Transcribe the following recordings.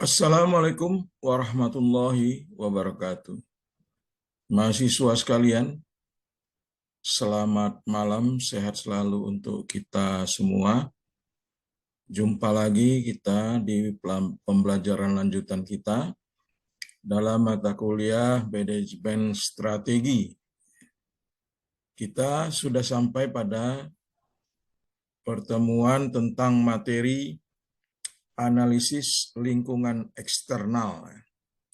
Assalamualaikum warahmatullahi wabarakatuh. Mahasiswa sekalian, selamat malam, sehat selalu untuk kita semua. Jumpa lagi kita di pembelajaran lanjutan kita dalam mata kuliah Manajemen Strategi. Kita sudah sampai pada pertemuan tentang materi analisis lingkungan eksternal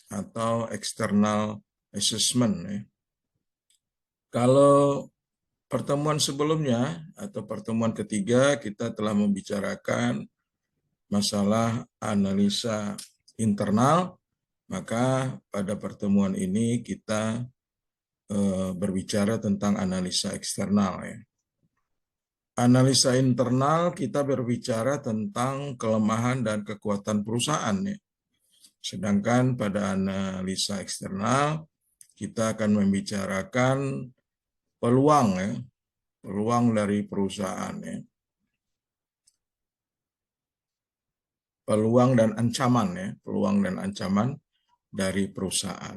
atau external assessment. Kalau pertemuan sebelumnya atau pertemuan ketiga kita telah membicarakan masalah analisa internal, maka pada pertemuan ini kita berbicara tentang analisa eksternal. Analisa internal kita berbicara tentang kelemahan dan kekuatan perusahaan. Sedangkan pada analisa eksternal kita akan membicarakan peluang dari perusahaan, peluang dan ancaman dari perusahaan.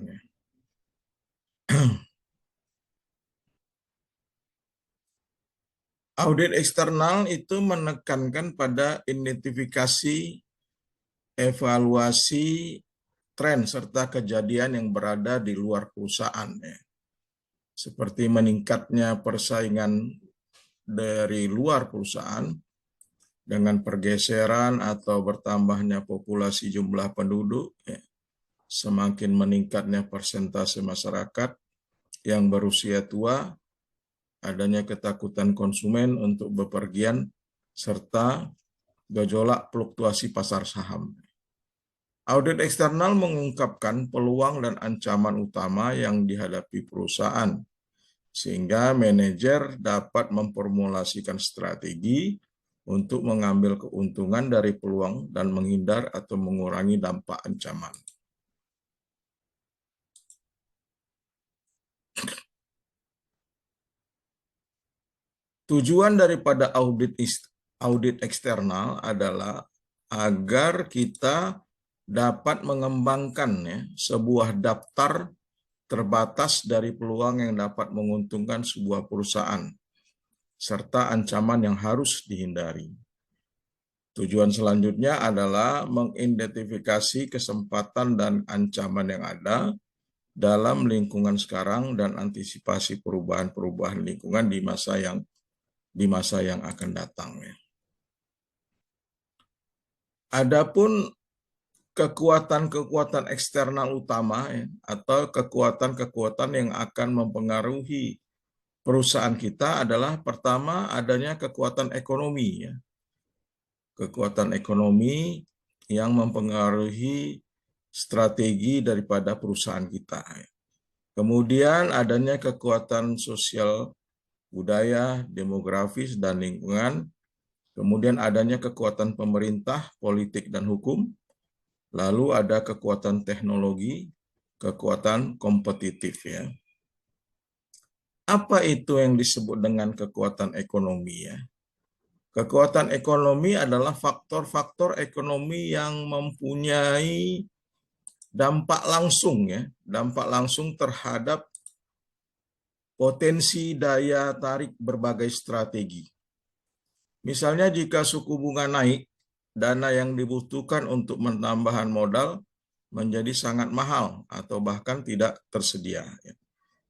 Audit eksternal itu menekankan pada identifikasi, evaluasi tren serta kejadian yang berada di luar perusahaan, seperti meningkatnya persaingan dari luar perusahaan dengan pergeseran atau bertambahnya populasi jumlah penduduk, semakin meningkatnya persentase masyarakat yang berusia tua, adanya ketakutan konsumen untuk bepergian, serta gejolak fluktuasi pasar saham. Audit eksternal mengungkapkan peluang dan ancaman utama yang dihadapi perusahaan, sehingga manajer dapat memformulasikan strategi untuk mengambil keuntungan dari peluang dan menghindar atau mengurangi dampak ancaman. Tujuan daripada audit eksternal adalah agar kita dapat mengembangkan sebuah daftar terbatas dari peluang yang dapat menguntungkan sebuah perusahaan, serta ancaman yang harus dihindari. Tujuan selanjutnya adalah mengidentifikasi kesempatan dan ancaman yang ada dalam lingkungan sekarang dan antisipasi perubahan-perubahan lingkungan di masa yang akan datang. Adapun kekuatan-kekuatan eksternal utama atau kekuatan-kekuatan yang akan mempengaruhi perusahaan kita adalah pertama adanya kekuatan ekonomi. Kekuatan ekonomi yang mempengaruhi strategi daripada perusahaan kita. Kemudian adanya kekuatan sosial, budaya, demografis, dan lingkungan. Kemudian adanya kekuatan pemerintah, politik, dan hukum. Lalu ada kekuatan teknologi, kekuatan kompetitif. Apa itu yang disebut dengan kekuatan ekonomi? Kekuatan ekonomi adalah faktor-faktor ekonomi yang mempunyai dampak langsung terhadap potensi daya tarik berbagai strategi. Misalnya jika suku bunga naik, dana yang dibutuhkan untuk penambahan modal menjadi sangat mahal atau bahkan tidak tersedia.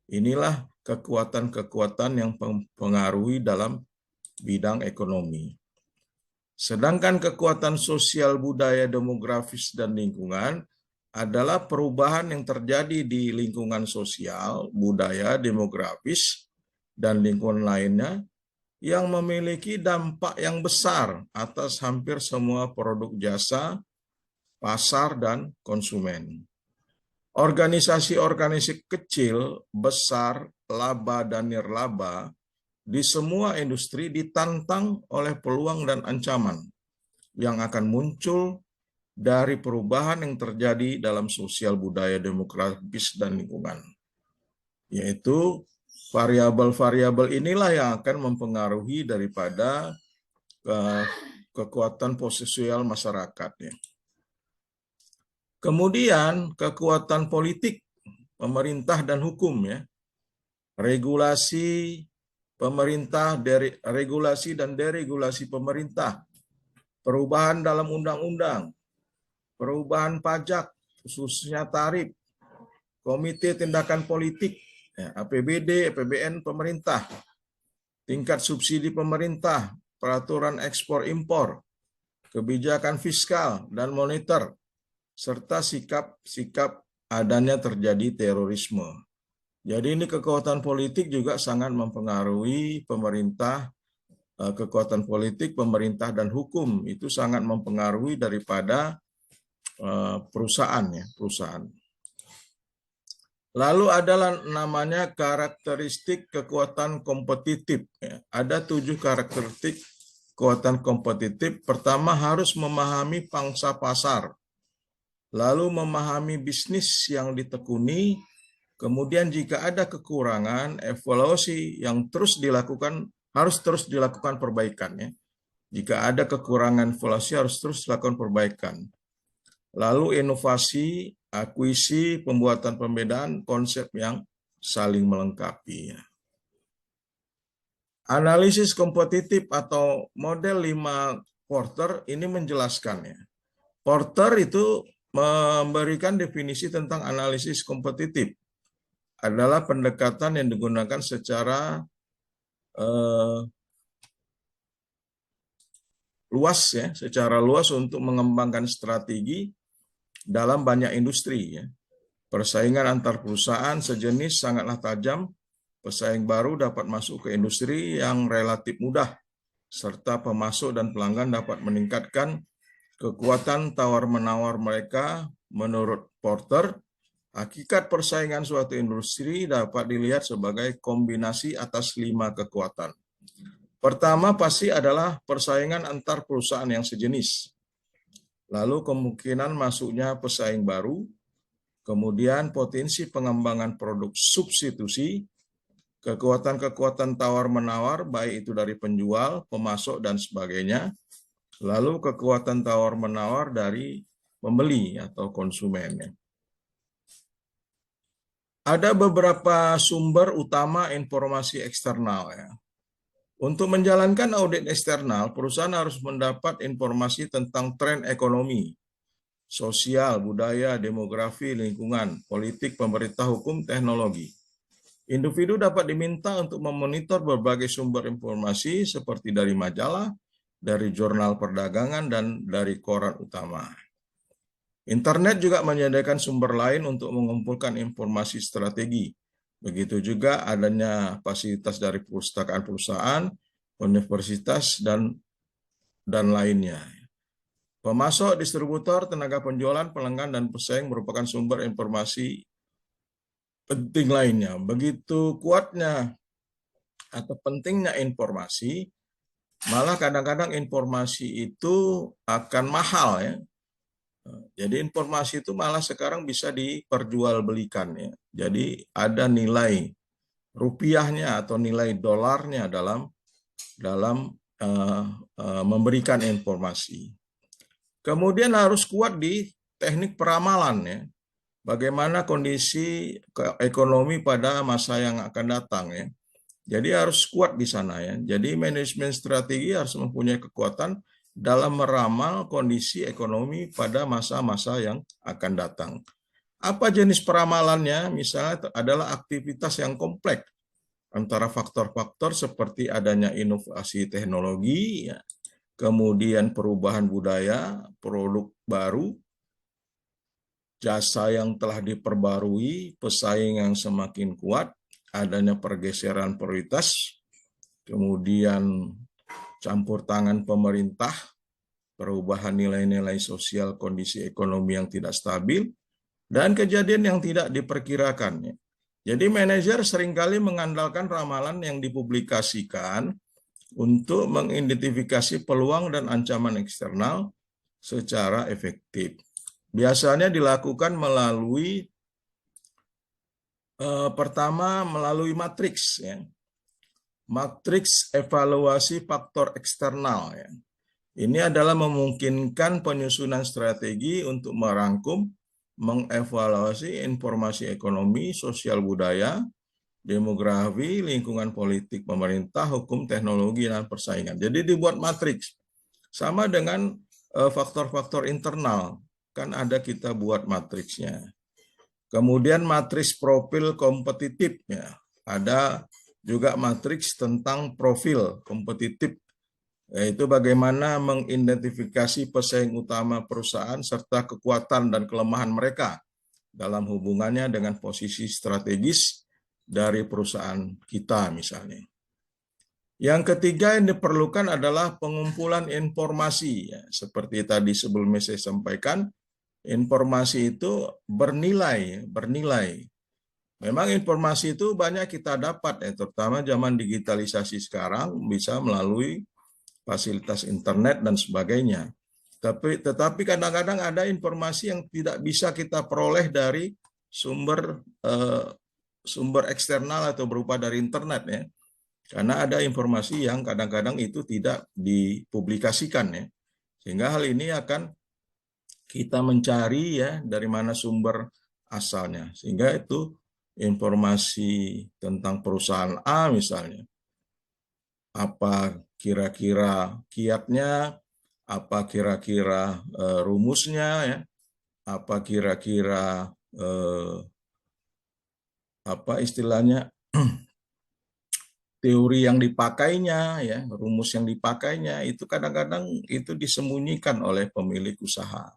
Inilah kekuatan-kekuatan yang mempengaruhi dalam bidang ekonomi. Sedangkan kekuatan sosial, budaya, demografis, dan lingkungan adalah perubahan yang terjadi di lingkungan sosial, budaya, demografis, dan lingkungan lainnya yang memiliki dampak yang besar atas hampir semua produk jasa, pasar, dan konsumen. Organisasi-organisasi kecil, besar, laba, dan nirlaba di semua industri ditantang oleh peluang dan ancaman yang akan muncul dari perubahan yang terjadi dalam sosial, budaya, demografis, dan lingkungan. Yaitu variabel-variabel inilah yang akan mempengaruhi daripada kekuatan posisial masyarakat. Kemudian kekuatan politik, pemerintah dan hukum ya. Regulasi pemerintah, regulasi dan deregulasi pemerintah, perubahan dalam undang-undang, perubahan pajak, khususnya tarif, komite tindakan politik, ya, APBD, APBN pemerintah, tingkat subsidi pemerintah, peraturan ekspor-impor, kebijakan fiskal dan moneter, serta sikap-sikap adanya terjadi terorisme. Jadi ini kekuatan politik juga sangat mempengaruhi pemerintah, kekuatan politik, pemerintah, dan hukum itu sangat mempengaruhi daripada perusahaan ya, perusahaan. Lalu adalah namanya karakteristik kekuatan kompetitif. Ya. Ada 7 karakteristik kekuatan kompetitif. Pertama, harus memahami pangsa pasar, lalu memahami bisnis yang ditekuni. Kemudian jika ada kekurangan, evaluasi yang terus dilakukan, harus terus dilakukan perbaikan. Ya. Jika ada kekurangan evaluasi, harus terus dilakukan perbaikan. Lalu inovasi, akuisisi, pembuatan pembedaan, konsep yang saling melengkapi. Ya. Analisis kompetitif atau model 5 Porter ini menjelaskan. Ya. Porter itu memberikan definisi tentang analisis kompetitif. Adalah pendekatan yang digunakan secara luas ya, secara luas untuk mengembangkan strategi dalam banyak industri ya. Persaingan antar perusahaan sejenis sangatlah tajam. Pesaing baru dapat masuk ke industri yang relatif mudah, serta pemasok dan pelanggan dapat meningkatkan kekuatan tawar-menawar mereka. Menurut Porter, hakikat persaingan suatu industri dapat dilihat sebagai kombinasi atas 5 kekuatan. Pertama pasti adalah persaingan antar perusahaan yang sejenis. Lalu kemungkinan masuknya pesaing baru, kemudian potensi pengembangan produk substitusi, kekuatan-kekuatan tawar-menawar baik itu dari penjual, pemasok, dan sebagainya, lalu kekuatan tawar-menawar dari pembeli atau konsumen. Ada beberapa sumber utama informasi eksternal ya. Untuk menjalankan audit eksternal, perusahaan harus mendapat informasi tentang tren ekonomi, sosial, budaya, demografi, lingkungan, politik, pemerintah, hukum, teknologi. Individu dapat diminta untuk memonitor berbagai sumber informasi seperti dari majalah, dari jurnal perdagangan, dan dari koran utama. Internet juga menyediakan sumber lain untuk mengumpulkan informasi strategi. Begitu juga adanya fasilitas dari perpustakaan perusahaan, universitas, dan lainnya. Pemasok, distributor, tenaga penjualan, pelanggan, dan pesaing merupakan sumber informasi penting lainnya. Begitu kuatnya atau pentingnya informasi, malah kadang-kadang informasi itu akan mahal ya. Jadi informasi itu malah sekarang bisa diperjualbelikan ya. Jadi ada nilai rupiahnya atau nilai dolarnya dalam memberikan informasi. Kemudian harus kuat di teknik peramalan ya. Bagaimana kondisi ekonomi pada masa yang akan datang ya. Jadi harus kuat di sana ya. Jadi manajemen strategi harus mempunyai kekuatan dalam meramal kondisi ekonomi pada masa-masa yang akan datang. Apa jenis peramalannya? Misalnya adalah aktivitas yang kompleks antara faktor-faktor seperti adanya inovasi teknologi, ya, kemudian perubahan budaya, produk baru, jasa yang telah diperbarui, pesaing yang semakin kuat, adanya pergeseran prioritas, kemudian campur tangan pemerintah, perubahan nilai-nilai sosial, kondisi ekonomi yang tidak stabil, dan kejadian yang tidak diperkirakan. Jadi manajer seringkali mengandalkan ramalan yang dipublikasikan untuk mengidentifikasi peluang dan ancaman eksternal secara efektif. Biasanya dilakukan melalui pertama melalui matriks ya. Matriks evaluasi faktor eksternal ya. Ini adalah memungkinkan penyusunan strategi untuk merangkum mengevaluasi informasi ekonomi, sosial budaya, demografi, lingkungan politik, pemerintah, hukum, teknologi, dan persaingan. Jadi dibuat matriks. Sama dengan faktor-faktor internal, kan ada kita buat matriksnya. Kemudian matriks profil kompetitifnya. Ada juga matriks tentang profil kompetitif, yaitu bagaimana mengidentifikasi pesaing utama perusahaan serta kekuatan dan kelemahan mereka dalam hubungannya dengan posisi strategis dari perusahaan kita misalnya. Yang ketiga yang diperlukan adalah pengumpulan informasi. Ya, seperti tadi sebelumnya saya sampaikan, informasi itu bernilai. Memang informasi itu banyak kita dapat, ya, terutama zaman digitalisasi sekarang bisa melalui fasilitas internet dan sebagainya. Tetapi kadang-kadang ada informasi yang tidak bisa kita peroleh dari sumber eksternal atau berupa dari internet, ya. Karena ada informasi yang kadang-kadang itu tidak dipublikasikan, ya. Sehingga hal ini akan kita mencari, ya, dari mana sumber asalnya. Sehingga itu informasi tentang perusahaan A misalnya. Apa kira-kira kiatnya, apa kira-kira rumusnya, ya. Apa kira-kira apa istilahnya teori yang dipakainya, ya, rumus yang dipakainya, itu kadang-kadang itu disembunyikan oleh pemilik usaha.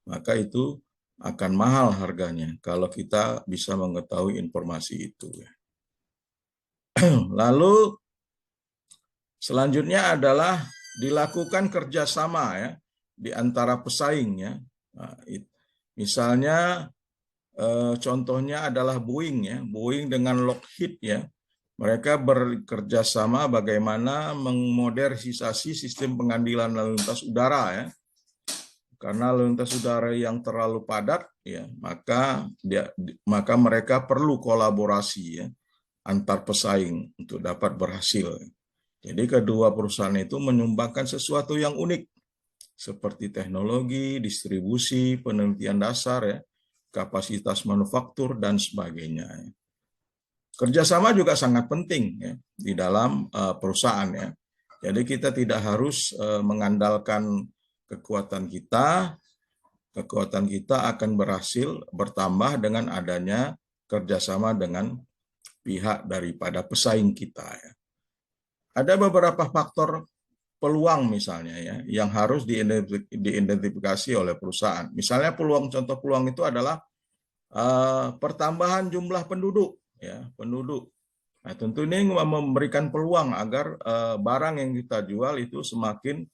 Maka itu akan mahal harganya kalau kita bisa mengetahui informasi itu. Lalu selanjutnya adalah dilakukan kerjasama, ya, di antara pesaing, ya. Nah, misalnya contohnya adalah Boeing, ya, Boeing dengan Lockheed, ya. Mereka bekerja sama bagaimana memodernisasi sistem pengadilan lalu lintas udara, ya. Karena lalu lintas udara yang terlalu padat, ya, maka mereka perlu kolaborasi, ya, antar pesaing untuk dapat berhasil. Jadi kedua perusahaan itu menyumbangkan sesuatu yang unik seperti teknologi, distribusi, penelitian dasar, ya, kapasitas manufaktur dan sebagainya. Kerjasama juga sangat penting, ya, di dalam perusahaan, ya. Jadi kita tidak harus mengandalkan kekuatan kita akan berhasil bertambah dengan adanya kerjasama dengan pihak daripada pesaing kita, ya. Ada beberapa faktor peluang misalnya, ya, yang harus diidentifikasi oleh perusahaan. Misalnya contoh peluang itu adalah pertambahan jumlah penduduk, ya, penduduk. Nah, tentu ini memberikan peluang agar barang yang kita jual itu semakin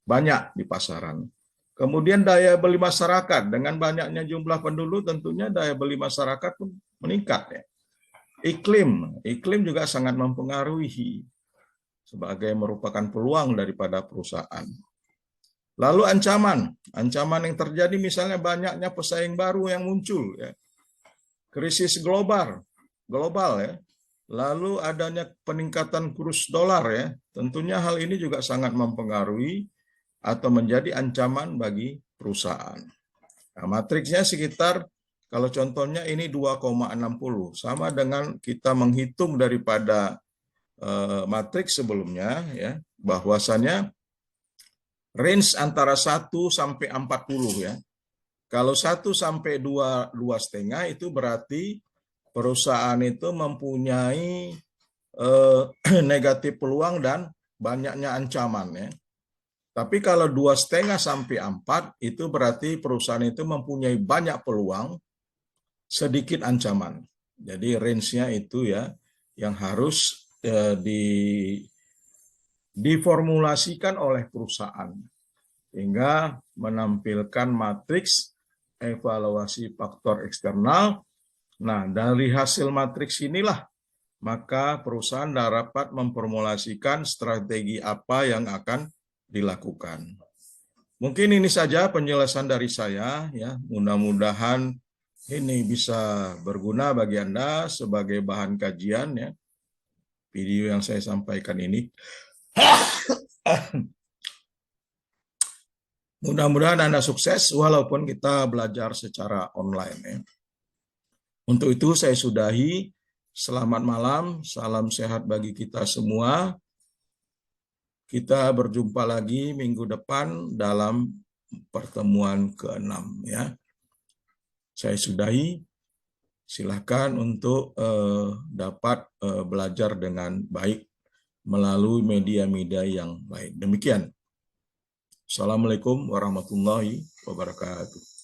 banyak di pasaran. Kemudian daya beli masyarakat, dengan banyaknya jumlah penduduk tentunya daya beli masyarakat pun meningkat, ya. Iklim juga sangat mempengaruhi sebagai merupakan peluang daripada perusahaan. Lalu ancaman yang terjadi misalnya banyaknya pesaing baru yang muncul, ya. Krisis global, ya. Lalu adanya peningkatan kurs dolar, ya. Tentunya hal ini juga sangat mempengaruhi atau menjadi ancaman bagi perusahaan. Nah, matriksnya sekitar, kalau contohnya ini 2,60, sama dengan kita menghitung daripada matriks sebelumnya, ya, bahwasannya range antara 1 sampai 40, ya. Kalau 1 sampai 2,5 itu berarti perusahaan itu mempunyai negatif peluang dan banyaknya ancaman, ya. Tapi kalau 2,5 sampai 4 itu berarti perusahaan itu mempunyai banyak peluang, sedikit ancaman. Jadi range-nya itu, ya, yang harus diformulasikan oleh perusahaan hingga menampilkan matriks evaluasi faktor eksternal. Nah, dari hasil matriks inilah maka perusahaan dapat memformulasikan strategi apa yang akan dilakukan. Mungkin ini saja penjelasan dari saya, ya. Mudah-mudahan ini bisa berguna bagi Anda sebagai bahan kajian, ya, video yang saya sampaikan ini. Mudah-mudahan Anda sukses walaupun kita belajar secara online ya. Untuk itu saya sudahi. Selamat malam, salam sehat bagi kita semua. Kita berjumpa lagi minggu depan dalam pertemuan ke-6 ya. Saya sudahi. Silakan untuk dapat belajar dengan baik melalui media-media yang lain. Demikian. Assalamualaikum warahmatullahi wabarakatuh.